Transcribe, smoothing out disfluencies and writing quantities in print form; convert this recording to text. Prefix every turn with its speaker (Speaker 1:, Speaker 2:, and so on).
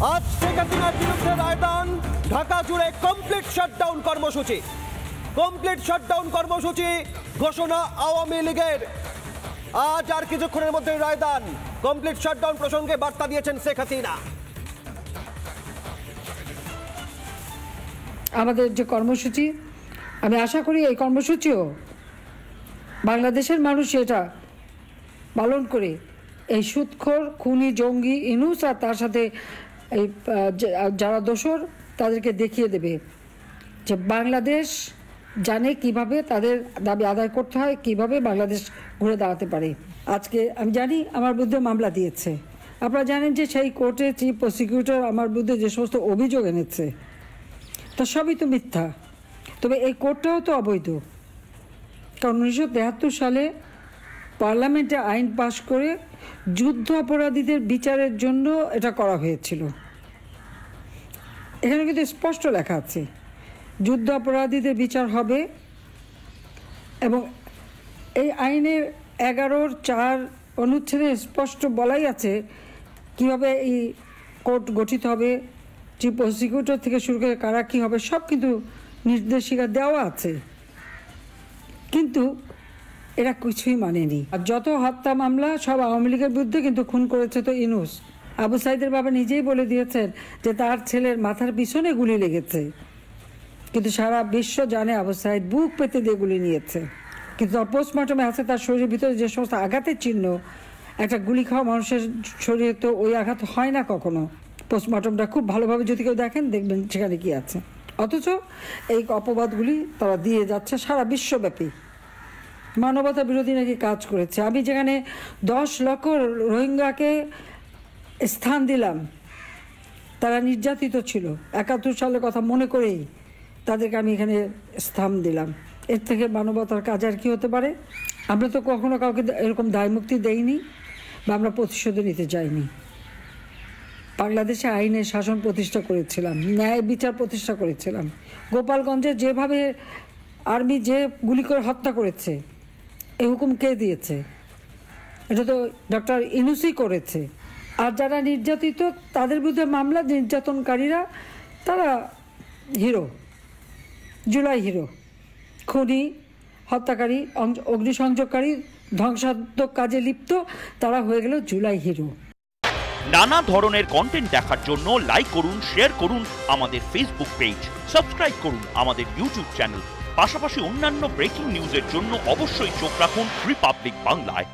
Speaker 1: আজ শেখ হাসিনার বিরুদ্ধে রায়দান, ঢাকা জুড়ে কমপ্লিট শাটডাউন কর্মসূচি। কমপ্লিট শাটডাউন কর্মসূচি ঘোষণা আওয়ামী লীগের। আজ আর কিছুক্ষণের মধ্যে রায়দান। কমপ্লিট শাটডাউন প্রসঙ্গে বার্তা দিয়েছেন শেখ হাসিনা।
Speaker 2: আমাদের যে কর্মসূচি, আমি আশা করি এই কর্মসূচিও বাংলাদেশের মানুষ এটা পালন করে এই সুদখোর খুনি জঙ্গি ইনুস আর তার সাথে এই যারা দোষর তাদেরকে দেখিয়ে দেবে যে বাংলাদেশ জানে কিভাবে তাদের দাবি আদায় করতে হয়, কিভাবে বাংলাদেশ ঘুরে দাঁড়াতে পারে। আজকে আমি জানি আমার বিরুদ্ধে মামলা দিয়েছে। আপনারা জানেন যে সেই কোর্টে চিফ প্রসিকিউটর আমার বিরুদ্ধে যে সমস্ত অভিযোগ এনেছে তা সবই তো মিথ্যা। তবে এই কোর্টটাও তো অবৈধ, কারণ 1973 সালে পার্লামেন্টে আইন পাশ করে যুদ্ধ অপরাধীদের বিচারের জন্য এটা করা হয়েছিল। এখানে কিন্তু স্পষ্ট লেখা আছে যুদ্ধ অপরাধীদের বিচার হবে, এবং এই আইনের 11(4) অনুচ্ছেদে স্পষ্ট বলাই আছে কীভাবে এই কোর্ট গঠিত হবে, চিফ প্রসিকিউটর থেকে শুরু করে কারা কী হবে সব কিন্তু নির্দেশিকা দেওয়া আছে। কিন্তু এরা কিছুই মানেনি। আর যত হত্যা মামলা সব আওয়ামী লীগের বিরুদ্ধে, কিন্তু খুন করেছে তো ইনুস। আবু সাইদের বাবা নিজেই বলে দিয়েছেন যে তার ছেলের মাথার পিছনে গুলি লেগেছে, কিন্তু সারা বিশ্ব জানে আবু সাইদ বুক পেতে দিয়ে গুলি নিয়েছে। কিন্তু তার পোস্টমর্টমে আছে তার শরীরের ভিতরে যে সমস্ত আঘাতের চিহ্ন, একটা গুলি খাওয়া মানুষের শরীরে তো ওই আঘাত হয় না কখনো। পোস্টমর্টমটা খুব ভালোভাবে যদি কেউ দেখেন দেখবেন সেখানে কি আছে। অথচ এই অপবাদগুলি তারা দিয়ে যাচ্ছে সারা বিশ্বব্যাপী। মানবতা বিরোধী নাকি কাজ করেছে। আমি যেখানে 10 লক্ষ রোহিঙ্গাকে স্থান দিলাম, তারা নির্যাতিত ছিল, 71 সালের কথা মনে করেই তাদেরকে আমি এখানে স্থান দিলাম। এর থেকে মানবতার কাজ আর কি হতে পারে? আমরা তো কখনো কাউকে এরকম দায়মুক্তি দেইনি বা আমরা প্রতিশোধ নিতে যাইনি। বাংলাদেশে আইনের শাসন প্রতিষ্ঠা করেছিলাম, ন্যায় বিচার প্রতিষ্ঠা করেছিলাম। গোপালগঞ্জে যেভাবে আর্মি যে গুলি করে হত্যা করেছে, এই হুকুম কে দিয়েছে? এটা তো ডক্টর ইনুসই করেছে। আর যারা নির্যাতিত তাদের বিরুদ্ধে মামলা, নির্যাতনকারীরা তারা হিরো, জুলাই হিরো। খুনি, হত্যাকারী, অগ্নিসংযোগকারী, ধ্বংসাত্মক কাজে লিপ্ত তারা হয়ে গেল জুলাই হিরো।
Speaker 3: নানা ধরনের কন্টেন্ট দেখার জন্য লাইক করুন, শেয়ার করুন আমাদের ফেসবুক পেজ, সাবস্ক্রাইব করুন আমাদের ইউটিউব চ্যানেল। পাশাপাশি অন্যান্য ব্রেকিং নিউজের জন্য অবশ্যই চোখ রাখুন রিপাবলিক বাংলায়।